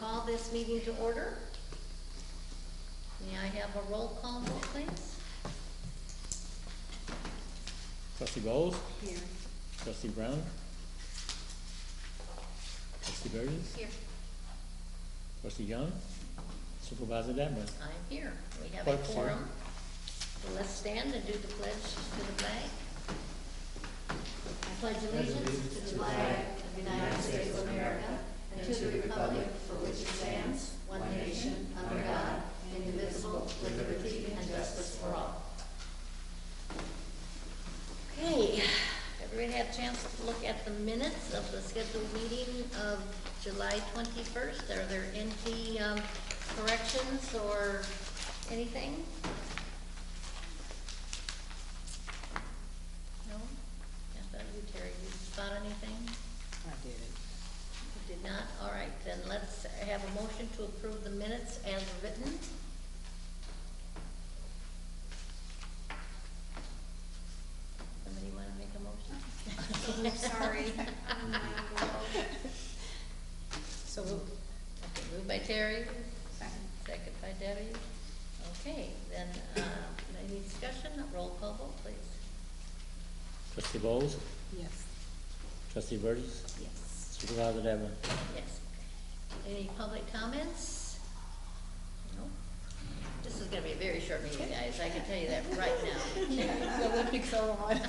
call this meeting to order. May I have a roll call vote, please? Trustee Bowles? Here. Trustee Brown? Trustee Burgess? Here. Trustee Young? Supervisor Deborah? I'm here. We have a Clerk, sir. quorum. So let's stand and do the pledge to the flag. I pledge allegiance to the flag of the United States of America and to the republic for which it stands, one nation, under God, indivisible, with liberty and justice for all. Okay, everybody had a chance to look at the minutes of the scheduled meeting of July 21st. Are there any corrections or anything? No? I thought you, Terry, did you spot anything? I did it. You did not? All right, then let's have a motion to approve the minutes as written. Somebody want to make a motion? I'm sorry. So moved. Okay, moved by Terry, Second. second by Debbie. Okay, then, any discussion? Roll call vote, please. Trustee Bowles? Yes. Trustee Burgess? Yes. Supervisor Deborah? Yes. Any public comments? No? This is gonna be a very short meeting, guys, I can tell you that right now. The Olympics are on.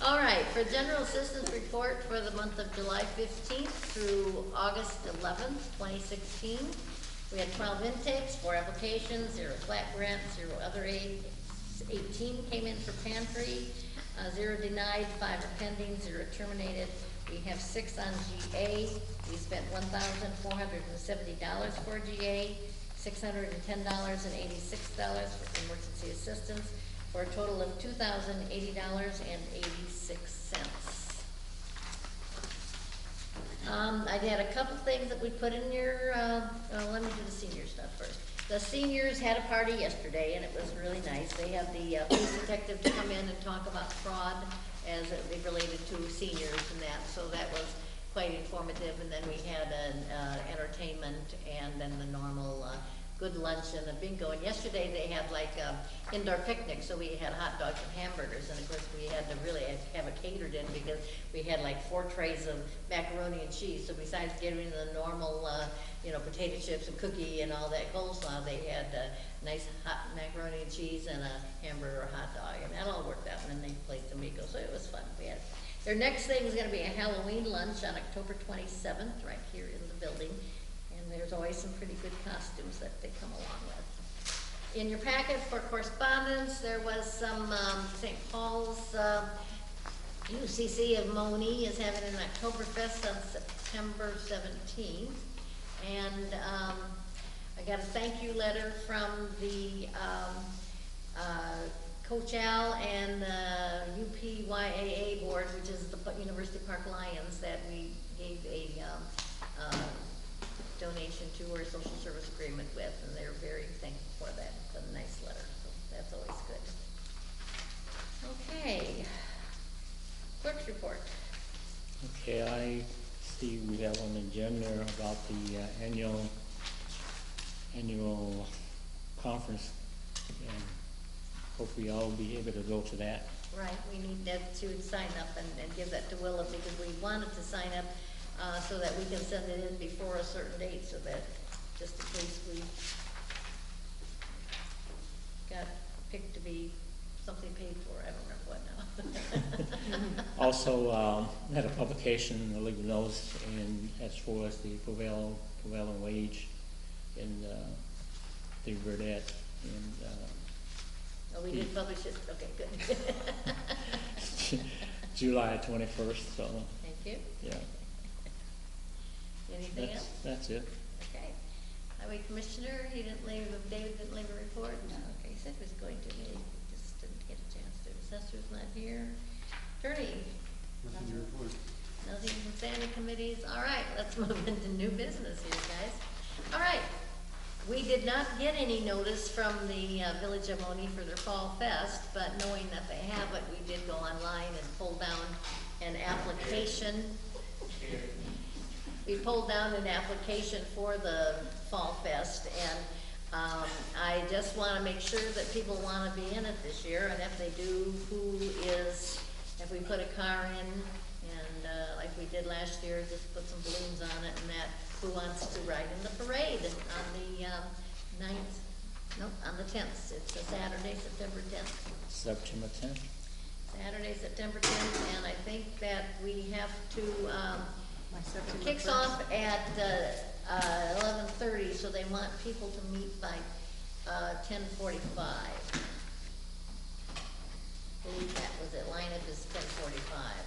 All right, for general assistance report for the month of July 15th through August 11th, 2016, we had 12 intakes, 4 applications, 0 flat grant, 0 other aid, 18 came in for pantry, 0 denied, 5 are pending, 0 terminated. We have 6 on GA. We spent $1,470 for GA, $610.86 for emergency assistance, for a total of $2,080.86. I had a couple things that we put in your, let me do the senior stuff first. The seniors had a party yesterday, and it was really nice. They had the police detective to come in and talk about fraud as it related to seniors and that, so that was quite informative. And then we had an entertainment, and then the normal good lunch and a bingo. And yesterday they had like indoor picnic, so we had hot dogs and hamburgers, and of course we had to really have it catered in because we had like 4 trays of macaroni and cheese. So besides getting the normal potato chips and cookie and all that coleslaw, they had nice hot macaroni and cheese and a hamburger or hot dog, and that all worked out. And then they played D'Amico, so it was fun. We had their next thing is going to be a Halloween lunch on October 27th right here in the building. There's always some pretty good costumes that they come along with. In your packet for correspondence, there was some St. Paul's UCC of Monee is having an Oktoberfest on September 17th. And I got a thank you letter from the Coach Al and the UPYAA board, which is the University Park Lions, that we gave a donation to or social service agreement with, and they're very thankful for that. It's a nice letter, so that's always good. Okay, clerk's report. Okay, I see we have on the agenda about the annual conference, and hopefully I'll be able to go to that. Right, we need that to sign up and give that to Willa, because we wanted to sign up so that we can send it in before a certain date, so that just in case we got picked to be something paid for, I don't remember what now. Also, had a publication, a legal notice, and as far as the prevailing wage in the Verdette, and Oh, we did publish it, okay, good. July 21st, so Thank you. yeah. Anything else? That's it. Okay. Highway Commissioner, David didn't leave a report? No. Okay, he said he was going to, he just didn't get a chance to. Assessor's not here. Attorney? Nothing to report. Nothing from standing committees. All right, let's move into new business here, guys. All right. We did not get any notice from the Village of Monee for their Fall Fest, but knowing that they have it, we did go online and pull down an application. we pulled down an application for the Fall Fest, and I just wanna make sure that people wanna be in it this year, and if they do, if we put a car in, and, like we did last year, just put some balloons on it and that, who wants to ride in the parade on the, 9th, nope, on the 10th, it's a Saturday, September 10th. September 10th. Saturday, September 10th, and I think that we have to, My September kicks 1st. off at 11:30, so they want people to meet by 10:45. I believe that was it, lineup is 10:45.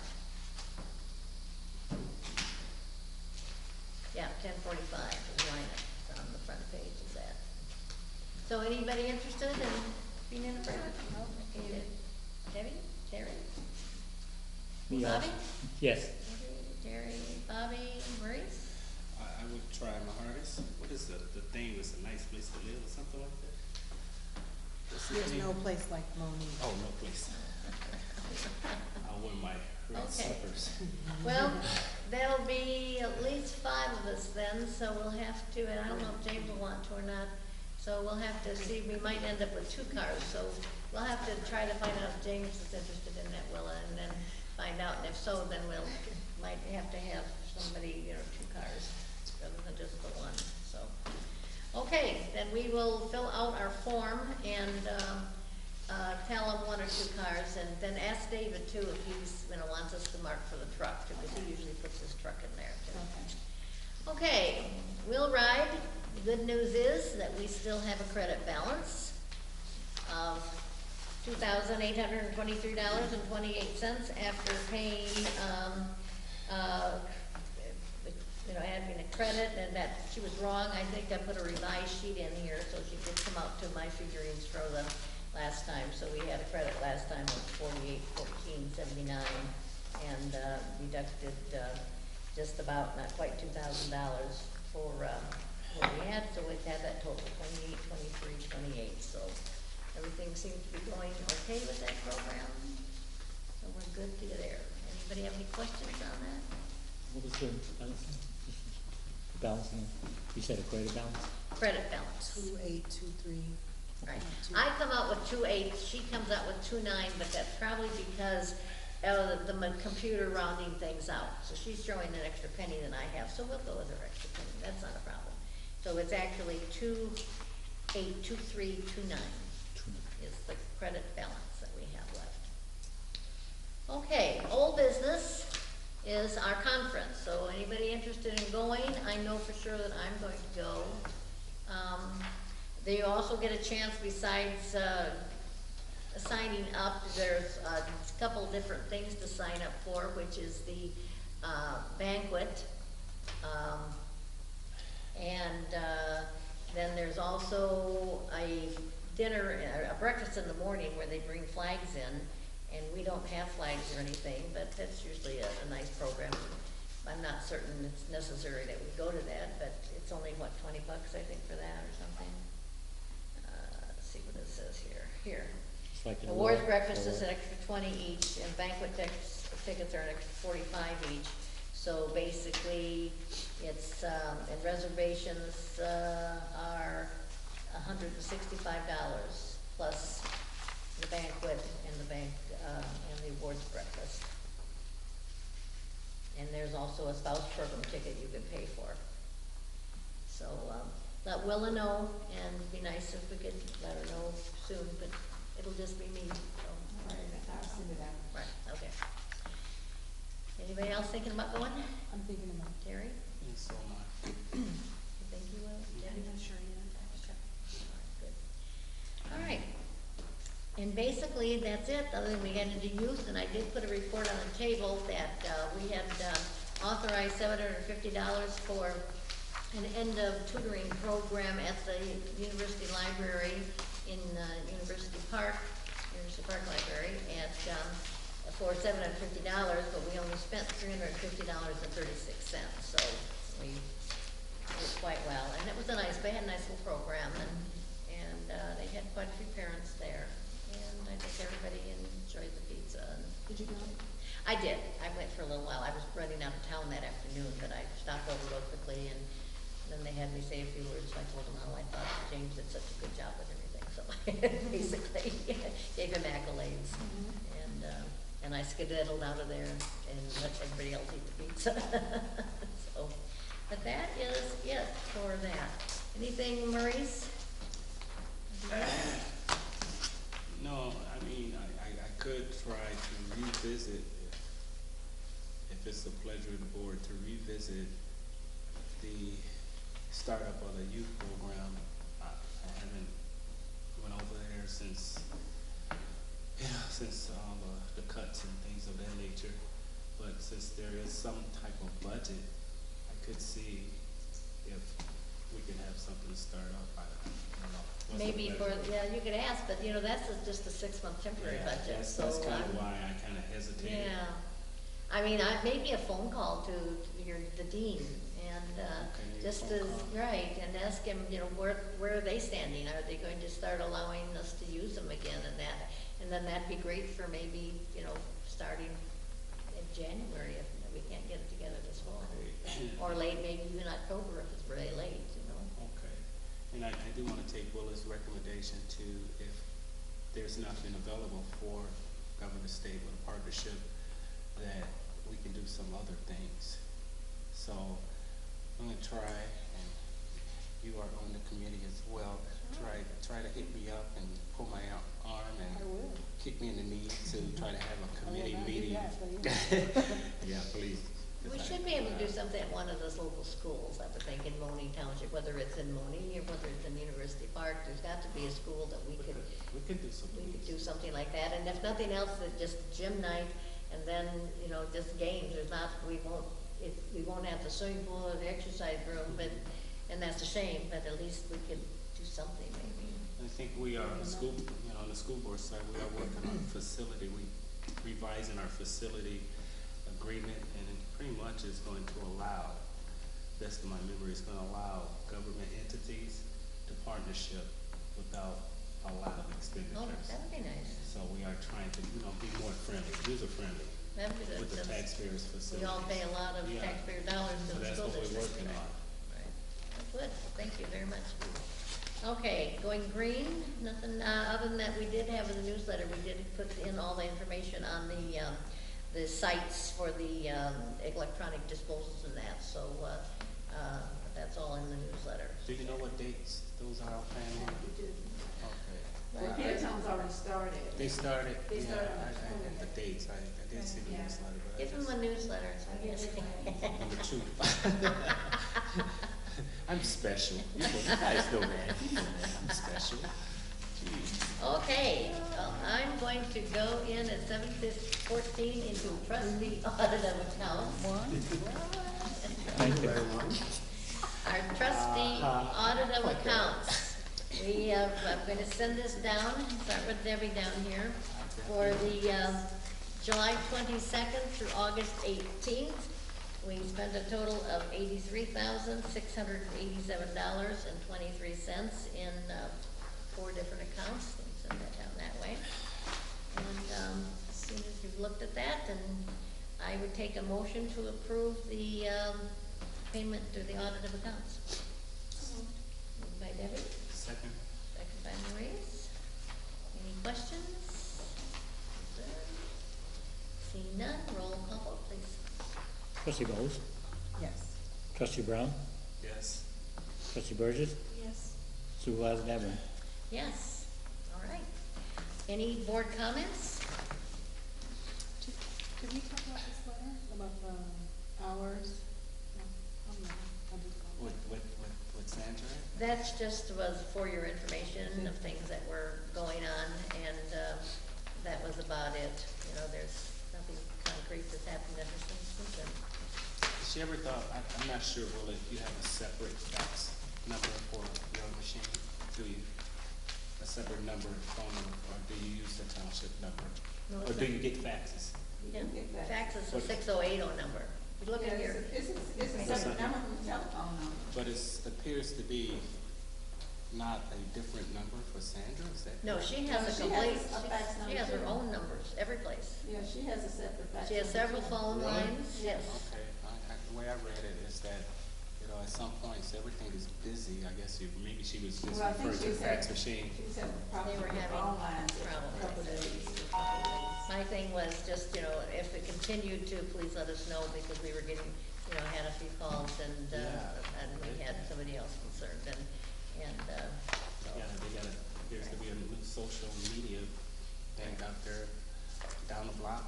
Yeah, 10:45 is lineup, it's on the front page is that. So anybody interested in being in a parade? Okay, Debbie, Terry? Me Bobby? also. Yes. Terry, Bobby, Maurice? I would try my hardest. What is the theme? It's a nice place to live or something like that? What's the There's theme? no place like Monee. Oh, no place. I'll wear my red Okay. slippers. Well, there'll be at least 5 of us then, so we'll have to, and I don't know if James will want to or not, so we'll have to see, we might end up with 2 cars, so we'll have to try to find out if James is interested in that, Willa, and then find out, and if so, then might have to have somebody, 2 cars, rather than just the one, so. Okay, then we will fill out our form and, tell him 1 or 2 cars, and then ask David too if he's, wants us to mark for the truck too, because he usually puts his truck in there too. Okay, we'll ride. The good news is that we still have a credit balance of $2,823.28 after paying, having a credit, and that she was wrong. I think I put a revised sheet in here, so she did come out to my figurines for the last time. So we had a credit last time of $48,14.79, and deducted just about, not quite $2,000 for what we had. So we had that total, 28, 23, 28. So everything seems to be going okay with that program. So we're good to get there. Anybody have any questions on that? What was the balance? Balancing, you said a credit balance? Credit balance. 2823. Right. I come out with 2.8, she comes out with 2.9, but that's probably because of the computer rounding things out. So she's throwing an extra penny than I have, so we'll go with her extra penny, that's not a problem. So it's actually 2.82329 is the credit balance that we have left. Okay, old business is our conference. So anybody interested in going, I know for sure that I'm going to go. They also get a chance, besides signing up, there's a couple different things to sign up for, which is the banquet, and then there's also a dinner, a breakfast in the morning where they bring flags in, and we don't have flags or anything, but that's usually a nice program. I'm not certain it's necessary that we go to that, but it's only, what, $20 I think for that or something? Let's see what it says here. Here. It's like an Awards award- breakfast is an award. extra 20 each, and banquet tickets are an extra 45 each. So basically, it's, and reservations are $165 plus the banquet and and the awards breakfast. And there's also a spouse program ticket you can pay for. So, let Willa know, and it'd be nice if we could let her know soon, but it'll just be me, so. Right, okay. Anybody else thinking about going? I'm thinking about it. Terry, And so am I. you think you will? Debbie? I'm not sure yet. Good. All right. And basically, that's it, other than we get into youth, and I did put a report on the table that, we had, authorized $750 for an end of tutoring program at the University Library in, University Park Library at, for $750, but we only spent $350.36, so we did quite well. And it was they had a nice little program, and they had quite a few parents there. And I think everybody enjoyed the pizza. Did you go? I I did. I went for a little while. I was running out of town that afternoon, but I stopped over real quickly, and then they had me say a few words, so I told them how I thought James did such a good job with everything, so basically, gave him accolades. And I skedaddled out of there and let everybody else eat the pizza. So, but that is it for that. Anything, Maurice? No, I mean, I could try to revisit, if it's the pleasure of the board, to revisit the startup of the youth program. I haven't went over there since, since all the cuts and things of that nature. But since there is some type of budget, I could see if we could have something to start up. I don't know. What's the Maybe for, pleasure? yeah, you could ask, but that's just a 6-month temporary Yeah, budget, that's so. kind of I'm- why I kind of hesitated. Yeah, I mean, maybe a phone call to the dean, and, Okay, maybe a just phone as, call. right, and ask him, where are they standing? Are they going to start allowing us to use them again, and then that'd be great for maybe, starting in January, if we can't get it together this fall. Okay. Or late, maybe even October if it's really late, Okay, and I do want to take Willa's recommendation to, if there's nothing available for Governor State with a partnership, that we can do some other things. So I'm gonna try, and you are on the committee as well, try to hit me up and pull my arm I and will. kick me in the knee to try to have a committee not do meeting. that, but Yeah, please. We should be able to do something at one of those local schools, I would think, in Monee Township, whether it's in Monee or whether it's in University Park. There's got to be a school that we could do something. we could do something like that, and if nothing else, that just gym night, and then, just games. There's not, we won't have the swimming pool or the exercise room, and that's a shame, but at least we could do something maybe. I think we are on the school, on the school board side, we are working on facility, revising our facility agreement, and it pretty much is going to allow, best of my memory, it's going to allow government entities to partnership without a lot of Oh, expenditures. that would be nice. So we are trying to, be more friendly, user-friendly That would be good. with the since taxpayers' facilities. We all pay a lot of Yeah. taxpayer dollars to So the that's school what we're district. working on. Right. Good, thank you very much. Okay, going green, nothing, other than that, we did have in the newsletter, we did put in all the information on the sites for the, electronic disposals and that, so, that's all in the newsletter. Do you know what dates those are offhand? Okay. Well, Pearson's already started. They started, They yeah, started on I the had the dates, I did see the Yeah. newsletter, but I Give them just. a newsletter, so I guess. Number 2. I'm special. You guys know that. I'm special. Jeez. Okay, well, I'm going to go in at 7:14 into trustee audit of accounts. Thank you. Our trustee audit of accounts. We have, I'm gonna send this down, start with Debbie down here, for the, July 22nd through August 18th. We spent a total of $83,687.23 in, 4 different accounts. Let me send that down that way. And, as soon as you've looked at that, then I would take a motion to approve the, payment to the audit of accounts. Moved by Debbie, Second. second by Maurice. Any questions? Concerns? Seeing none, roll call vote, please. Trustee Bowles, Yes. Trustee Brown, Yes. Trustee Burgess, Yes. Supervisor Devlin. Yes, all right. Any board comments? Did we talk about this letter, about the hours? No, I'm not. I'll just go. With Sandra? That's just was for your information of things that were going on, and, that was about it. There's nothing concrete that's happened ever since then. Has she ever thought, I'm not sure, Will, if you have a separate fax number for your machine? Do you? A separate number, phone number, or do you use the township number? No, Or it's do not. you get faxes? Yeah, get that. fax is a 6080 number. You look in here. It's a separate number from telephone number. But it appears to be not a different number for Sandra? Is that? No, she No, has a she complete, has a fax she has number her too. own numbers, every place. Yeah, she has a separate fax. She has number several too. phone Really? lines, yes. Okay, the way I read it is that, you know, at some points, everything is busy. I guess maybe she was just Well, I think referring to the she's fax had- machine. She's having They problems were with her having phone lines for a problems. couple of days. My thing was just, you know, if it continued to, please let us know, because we were getting, you know, had a few calls and we had somebody else concerned and, so. They got appears to be a new social media thing out there down the block,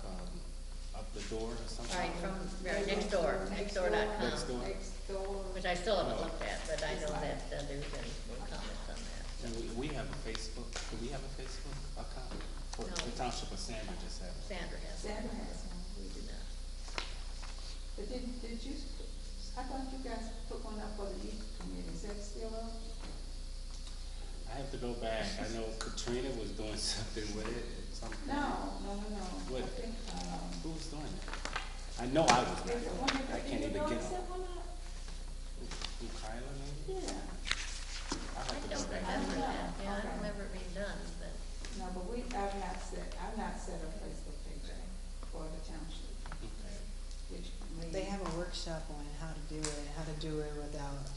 up the door or something. All right, from, next door, nextdoor.com, Next door. Next door. which I still haven't looked at, but I know that there's been no comments on that. And we have a Facebook, do we have a Facebook account? Or No. the Township of Sandra just has it? Sandra has. Sandra has one. We do not. But did you, I thought you guys put one up for the youth committee, is that still up? I have to go back. I know Katrina was doing something with it at some point. No. What? I think, Who was doing it? I know I was not is it doing one it. I of the, can't you even know, get set on. one up? Who, Kyla maybe? Yeah, I'll I have to go don't back. remember that, yeah, I Okay. don't remember it being done, but. no, but I've not set a Facebook page for the township, Okay. which may. They have a workshop on how to do it without,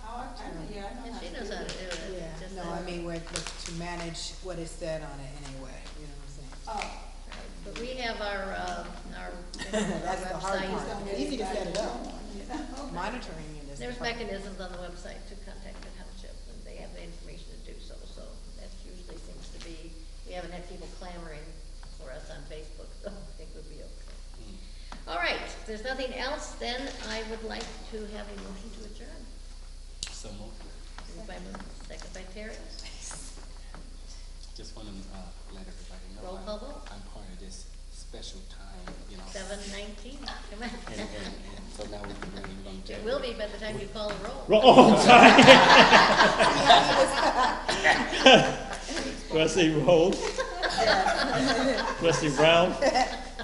Oh, I know, yeah, I know And how she to knows do how to it. do it. yeah, just no, that- I mean, to manage what is said on it anyway, you know what I'm saying? Oh. Right, but we have our That's the hard website. part. Don't It's get easy to set it up. going, you know? Monitoring it is. the There's part. mechanisms on the website to contact the township, and they have the information to do so, so that usually seems to be, we haven't had people clamoring for us on Facebook, so I think we'll be okay. All right, if there's nothing else, then I would like to have a motion to adjourn. So moved. Moved by Moon, second by Terry. Just want to let everybody know. Roll call vote. I'm part of this special time, you know. 7:19, come on. And so now we can bring longevity. It will be by the time you call the roll. Oh, sorry. Trustee Rhodes, Trustee Brown,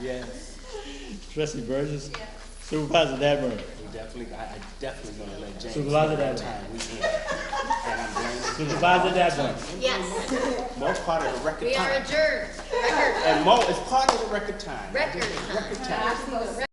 Yes, Trustee Burgess, Supervisor Dadburn. we definitely, I definitely gonna let James. Supervisor know what Dadburn. time we in. And I'm blaming. Supervisor Dadburn. Yes, Most part of the record we are time. adjourned. Record, And Mo is part of the record time. record Record time. time.